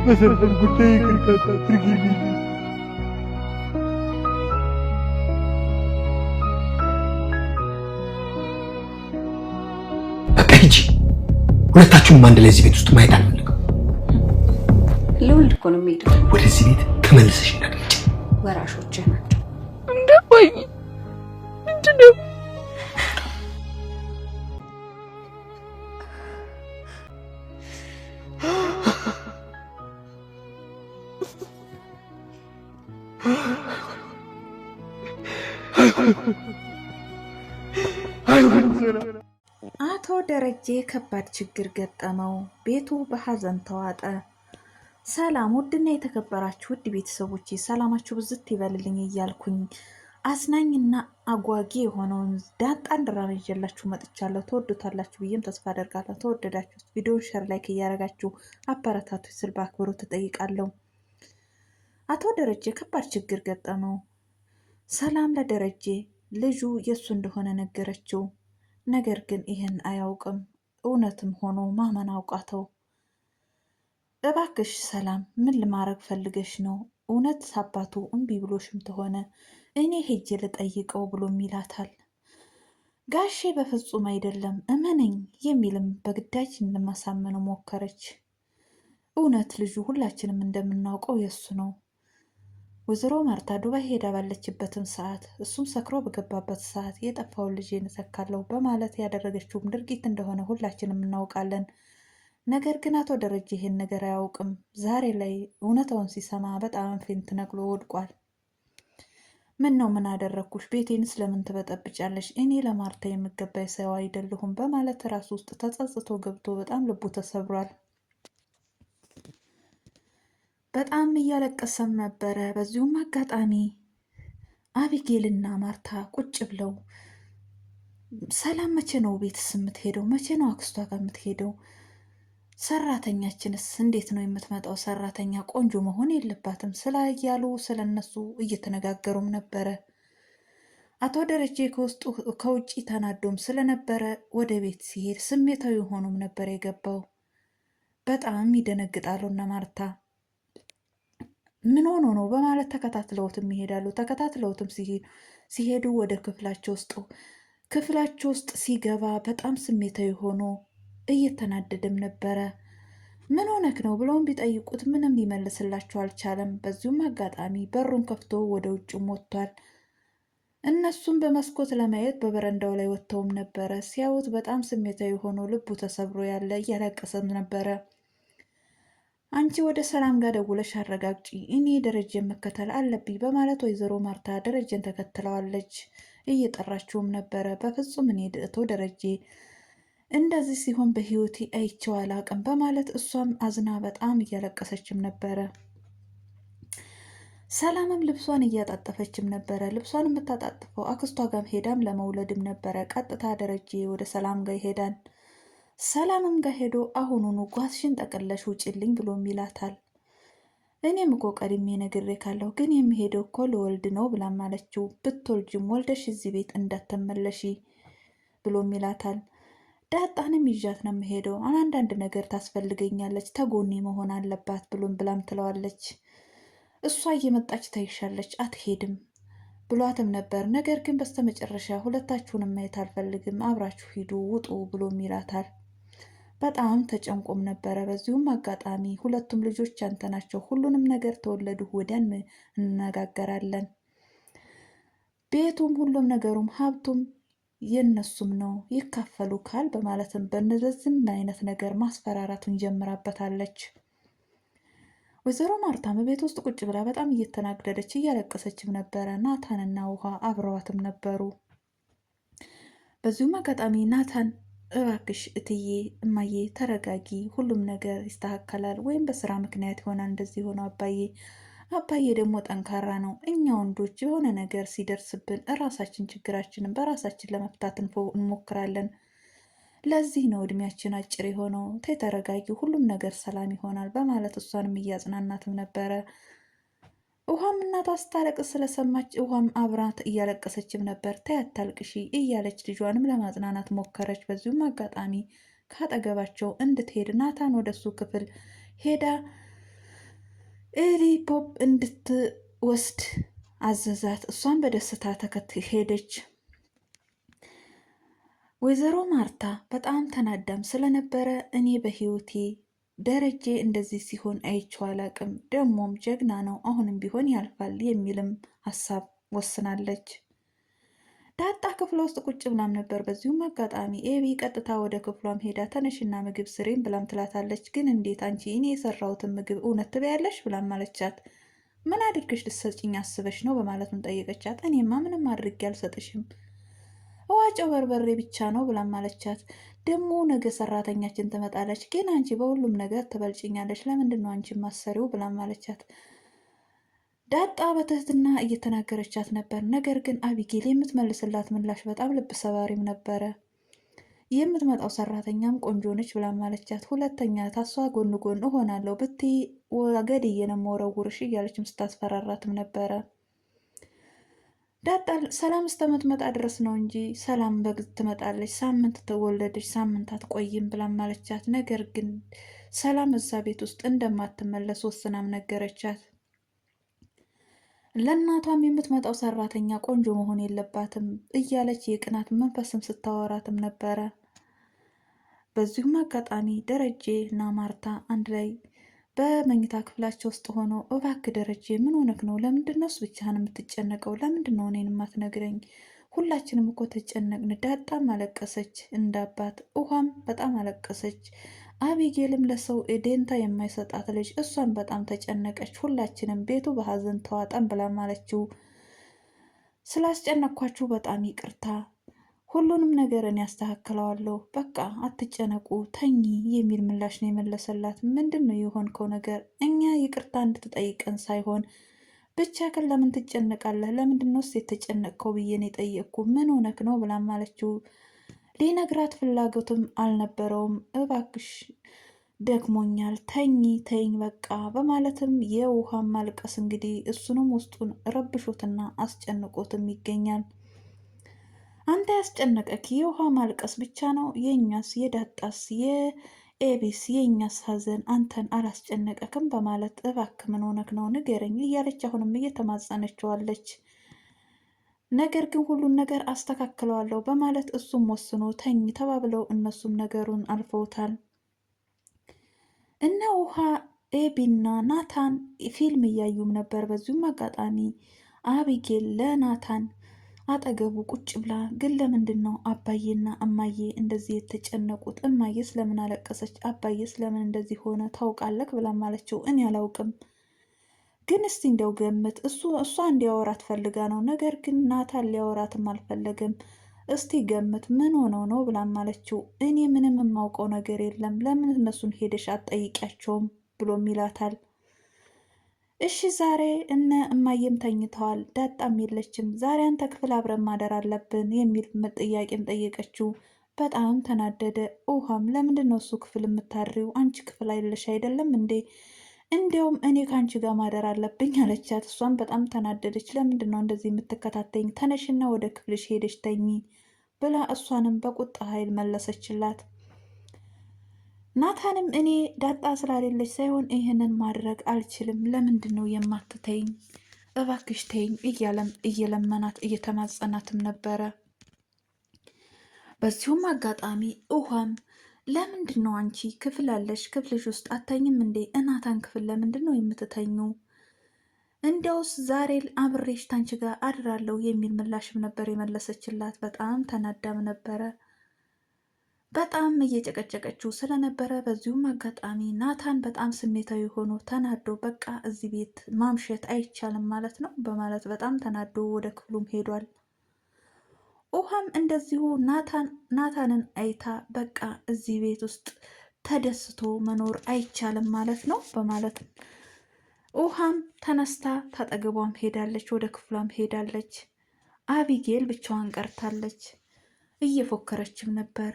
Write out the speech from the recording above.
በሰላም ጉዳይ ይቅርታ አድርጊልኝ። በቃ ሂጂ። ሁለታችሁም አንድ ላይ እዚህ ቤት ውስጥ ማየት አልፈልግም። ልወልድ እኮ ነው የምሄደው። ወደዚህ ቤት ተመልሰሽ እንዳትመጪ። ወራሾችህ ናቸው። እንደባኝ ምንድነው? አቶ ደረጀ ከባድ ችግር ገጠመው። ቤቱ በሐዘን ተዋጠ። ሰላም ውድና የተከበራችሁ ውድ ቤተሰቦቼ ሰላማችሁ ብዝት ይበልልኝ እያልኩኝ አዝናኝና አጓጊ የሆነውን ዳጣን ድራማ ይዤላችሁ መጥቻለሁ። ተወዱታላችሁ ብዬም ተስፋ አደርጋለሁ። ተወደዳችሁት ቪዲዮን ሼር፣ ላይክ እያደረጋችሁ አበረታቱ ስል በአክብሮት ትጠይቃለሁ። አቶ ደረጀ ከባድ ችግር ገጠመው። ሰላም ለደረጀ ልጁ የእሱ እንደሆነ ነገረችው። ነገር ግን ይህን አያውቅም። እውነትም ሆኖ ማመን አውቃተው። እባክሽ ሰላም ምን ለማድረግ ፈልገሽ ነው? እውነት አባቱ እምቢ ብሎሽም ተሆነ እኔ ሄጄ ልጠይቀው ብሎም ይላታል። ጋሼ በፍጹም አይደለም እመነኝ የሚልም በግዳጅ ለማሳመን ሞከረች። እውነት ልጁ ሁላችንም እንደምናውቀው የሱ ነው። ወይዘሮ ማርታ ዱባይ ሄዳ ባለችበትም ሰዓት እሱም ሰክሮ በገባበት ሰዓት የጠፋውን ልጅ እንተካለሁ በማለት ያደረገችውም ድርጊት እንደሆነ ሁላችንም እናውቃለን። ነገር ግን አቶ ደረጀ ይሄን ነገር አያውቅም። ዛሬ ላይ እውነታውን ሲሰማ በጣም ፌንት ነቅሎ ወድቋል። ምን ነው ምን አደረግኩሽ? ቤቴንስ ለምን ትበጠብጫለሽ? እኔ ለማርታ የምገባይ ሰው አይደለሁም በማለት ራሱ ውስጥ ተጸጽቶ ገብቶ በጣም ልቡ ተሰብሯል። በጣም እያለቀሰም ነበረ። በዚሁም አጋጣሚ አቢጌልና ማርታ ቁጭ ብለው ሰላም መቼ ነው ቤትስ የምትሄደው? መቼ ነው አክስቷ ጋር የምትሄደው? ሰራተኛችንስ እንዴት ነው የምትመጣው? ሰራተኛ ቆንጆ መሆን የለባትም ስላያሉ ስለነሱ እየተነጋገሩም ነበረ። አቶ ደረጀ ከውጭ ተናዶም ስለነበረ ወደ ቤት ሲሄድ ስሜታዊ ሆኖም ነበር የገባው። በጣም ይደነግጣሉ እና ማርታ ምን ሆኖ ነው በማለት ተከታትለውትም ይሄዳሉ። ተከታትለውትም ሲሄዱ ወደ ክፍላቸው ውስጥ ሲገባ በጣም ስሜታዊ ሆኖ እየተናደደም ነበረ። ምን ሆነክ ነው ብለውም ቢጠይቁት ምንም ሊመልስላቸው አልቻለም። በዚሁም አጋጣሚ በሩን ከፍቶ ወደ ውጭም ወጥቷል። እነሱም በመስኮት ለማየት በበረንዳው ላይ ወጥተውም ነበረ። ሲያዩት በጣም ስሜታዊ ሆኖ ልቡ ተሰብሮ ያለ እያለቀሰም ነበረ። አንቺ ወደ ሰላም ጋር ደውለሽ አረጋግጪ፣ እኔ ደረጀን መከተል አለብኝ በማለት ወይዘሮ ማርታ ደረጀን ተከትለዋለች። እየጠራችውም ነበረ። በፍጹም እኔ አቶ ደረጀ እንደዚህ ሲሆን በህይወቴ አይቼው አላቅም በማለት እሷም አዝና በጣም እያለቀሰችም ነበረ። ሰላምም ልብሷን እያጣጠፈችም ነበረ። ልብሷን የምታጣጥፈው አክስቷ ጋር ሄዳም ለመውለድም ነበረ። ቀጥታ ደረጀ ወደ ሰላም ጋር ይሄዳል። ሰላምም ጋር ሄዶ አሁኑኑ ጓዝሽን ጠቅለሽ ውጭልኝ ብሎም ይላታል። እኔም እኮ ቀድሜ ነግሬ ካለሁ ግን የሚሄደው እኮ ለወልድ ነው ብላም አለችው። ብትወልጅም ወልደሽ እዚህ ቤት እንዳትመለሺ ብሎም ይላታል። ዳጣንም ይዣት ነው የምሄደው፣ አንዳንድ ነገር ታስፈልገኛለች፣ ተጎኔ መሆን አለባት ብላም ትለዋለች። እሷ እየመጣች ታይሻለች፣ አትሄድም ብሏትም ነበር። ነገር ግን በስተመጨረሻ ሁለታችሁንም ማየት አልፈልግም፣ አብራችሁ ሂዱ፣ ውጡ ብሎም ይላታል። በጣም ተጨንቆም ነበረ። በዚሁም አጋጣሚ ሁለቱም ልጆች አንተ ናቸው፣ ሁሉንም ነገር ተወለዱ ወዲያን እንነጋገራለን፣ ቤቱም ሁሉም ነገሩም ሀብቱም የነሱም ነው ይካፈሉ ካል በማለትም በነዚህም አይነት ነገር ማስፈራራቱን ጀምራበታለች። ወይዘሮ ማርታም ቤት ውስጥ ቁጭ ብላ በጣም እየተናደደች እያለቀሰችም ነበረ። ናታንና ውሃ አብረዋትም ነበሩ። በዚሁም አጋጣሚ ናታን እባክሽ እትዬ እማዬ ተረጋጊ፣ ሁሉም ነገር ይስተካከላል፣ ወይም በስራ ምክንያት ይሆናል እንደዚህ ሆነ አባዬ ደግሞ ጠንካራ ነው። እኛ ወንዶች የሆነ ነገር ሲደርስብን እራሳችን ችግራችንን በራሳችን ለመፍታት እንሞክራለን። ለዚህ ነው እድሜያችን አጭር የሆነው። ተረጋጊ፣ ሁሉም ነገር ሰላም ይሆናል በማለት እሷንም እያጽናናትም ነበረ። ውሃም እናቷ ስታለቅስ ስለሰማች ውሃም አብራት እያለቀሰችም ነበር። ተይ አታልቅሺ እያለች ልጇንም ለማጽናናት ሞከረች። በዚሁም አጋጣሚ ካጠገባቸው እንድትሄድ ናታን ወደሱ ክፍል ሄዳ ሎሊፖፕ እንድትወስድ አዘዛት። እሷን በደስታ ሄደች። ወይዘሮ ማርታ በጣም ተናዳም ስለነበረ እኔ በህይወቴ ደረጀ እንደዚህ ሲሆን አይቼው አላቅም፣ ደግሞም ጀግና ነው፣ አሁንም ቢሆን ያልፋል የሚልም ሀሳብ ወስናለች። ዳጣ ክፍሏ ውስጥ ቁጭ ብላም ነበር። በዚሁም አጋጣሚ ኤቢ ቀጥታ ወደ ክፍሏም ሄዳ ተነሽና ምግብ ስሬም ብላም ትላታለች። ግን እንዴት አንቺ እኔ የሰራሁትን ምግብ እውነት ትበያለሽ ብላም አለቻት። ምን አድርገሽ ልትሰጭኝ አስበሽ ነው በማለትም ጠየቀቻት። እኔማ ምንም አድርጌ አልሰጥሽም ዋጨው በርበሬ ብቻ ነው ብላም አለቻት። ደግሞ ነገ ሰራተኛችን ትመጣለች፣ ግን አንቺ በሁሉም ነገር ትበልጭኛለች፣ ለምንድን ነው አንቺ ማሰሪው ብላም አለቻት። ዳጣ በትህትና እየተናገረቻት ነበር። ነገር ግን አቢጌል የምትመልስላት ምላሽ በጣም ልብ ሰባሪም ነበረ። የምትመጣው ሰራተኛም ቆንጆ ነች ብላም አለቻት። ሁለተኛ ታሷ ጎን ጎን እሆናለሁ ብትይ ገድዬ ነው የምወረውርሽ እያለችም ስታስፈራራትም ነበረ። ዳጣ ሰላም እስከምትመጣ ድረስ ነው እንጂ ሰላም በግዝ ትመጣለች፣ ሳምንት ተወለደች፣ ሳምንት አትቆይም ብላም አለቻት። ነገር ግን ሰላም እዛ ቤት ውስጥ እንደማትመለስ ወስናም ነገረቻት። ለእናቷም የምትመጣው ሰራተኛ ቆንጆ መሆን የለባትም እያለች የቅናት መንፈስም ስታወራትም ነበረ። በዚሁም አጋጣሚ ደረጀ እና ማርታ አንድ ላይ በመኝታ ክፍላቸው ውስጥ ሆኖ እባክህ ደረጀ ምን ሆነክ ነው? ለምንድን ነው እሱ ብቻህን የምትጨነቀው? ለምንድን ነው እኔን የማትነግረኝ? ሁላችንም እኮ ተጨነቅን። ዳጣም አለቀሰች እንዳባት፣ ውሃም በጣም አለቀሰች። አቢጌልም ለሰው ደንታ የማይሰጣት ልጅ እሷን በጣም ተጨነቀች። ሁላችንም ቤቱ በሀዘን ተዋጠን ብላም አለችው። ስላስጨነኳችሁ በጣም ይቅርታ፣ ሁሉንም ነገር እኔ ያስተካክለዋለሁ፣ በቃ አትጨነቁ፣ ተኚ የሚል ምላሽ ነው የመለሰላት። ምንድን ነው የሆንከው ነገር? እኛ ይቅርታ እንድትጠይቀን ሳይሆን ብቻ ግን ለምን ትጨነቃለህ? ለምንድን ነው የተጨነቅከው ብዬ ነው የጠየቅኩ። ምን ሆነክ ነው ብላም አለችው። ሊነግራት ፍላጎትም አልነበረውም። እባክሽ ደክሞኛል፣ ተኝ በቃ በማለትም የውሃ ማልቀስ እንግዲህ እሱንም ውስጡን ረብሾትና አስጨንቆትም ይገኛል። አንተ ያስጨነቀክ የውሃ ማልቀስ ብቻ ነው? የእኛስ የዳጣስ የኤቢስ የእኛስ ሀዘን አንተን አላስጨነቀክም? በማለት እባክህ ምን ሆነክ ነው ንገረኝ እያለች አሁንም እየተማጸነችዋለች። ነገር ግን ሁሉን ነገር አስተካክለዋለሁ በማለት እሱም ወስኖ ተኝ ተባብለው እነሱም ነገሩን አልፈውታል። እነ ውሃ ኤቢና ናታን ፊልም እያዩም ነበር። በዚሁም አጋጣሚ አቢጌል ለናታን አጠገቡ ቁጭ ብላ ግን ለምንድን ነው አባዬና እማዬ እንደዚህ የተጨነቁት? እማዬስ ለምን አለቀሰች? አባዬስ ለምን እንደዚህ ሆነ ታውቃለህ? ብላም አለችው። እኔ አላውቅም ግን እስቲ እንደው ገምት። እሷ እንዲያወራት ፈልጋ ነው፣ ነገር ግን ናታን ሊያወራትም አልፈለግም። እስቲ ገምት ምን ሆነው ነው ብላም አለችው። እኔ ምንም የማውቀው ነገር የለም፣ ለምን እነሱን ሄደሽ አትጠይቂያቸውም ብሎም ይላታል። እሺ ዛሬ እነ እማዬም ተኝተዋል፣ ዳጣም የለችም፣ ዛሬ አንተ ክፍል አብረን ማደር አለብን የሚል ጥያቄም ጠየቀችው። በጣም ተናደደ። ውሃም ለምንድን ነው እሱ ክፍል የምታድሪው? አንቺ ክፍል አይለሽ አይደለም እንዴ? እንዲያውም እኔ ከአንቺ ጋር ማደር አለብኝ አለቻት። እሷም በጣም ተናደደች። ለምንድን ነው እንደዚህ የምትከታተኝ? ተነሽና ወደ ክፍልሽ ሄደሽ ተኚ ብላ እሷንም በቁጣ ኃይል መለሰችላት። ናታንም እኔ ዳጣ ስላሌለች ሳይሆን ይህንን ማድረግ አልችልም፣ ለምንድን ነው የማትተኝ? እባክሽ ተይኝ እያለም እየለመናት እየተማጸናትም ነበረ። በዚሁም አጋጣሚ ውሃም ለምንድን ነው አንቺ ክፍል አለሽ፣ ክፍልሽ ውስጥ አተኝም እንዴ? እናታን ክፍል ለምንድን ነው የምትተኙ? እንዲያውስ ዛሬ አብሬሽ ታንቺ ጋር አድራለሁ የሚል ምላሽም ነበር የመለሰችላት። በጣም ተናዳም ነበረ። በጣም እየጨቀጨቀችው ስለነበረ በዚሁም አጋጣሚ ናታን በጣም ስሜታዊ ሆኖ ተናዶ በቃ እዚህ ቤት ማምሸት አይቻልም ማለት ነው በማለት በጣም ተናዶ ወደ ክፍሉም ሄዷል። ውሃም እንደዚሁ ናታንን አይታ በቃ እዚህ ቤት ውስጥ ተደስቶ መኖር አይቻልም ማለት ነው በማለት ውሃም ተነስታ ታጠገቧም ሄዳለች፣ ወደ ክፍሏም ሄዳለች። አቢጌል ብቻዋን ቀርታለች። እየፎከረችም ነበር።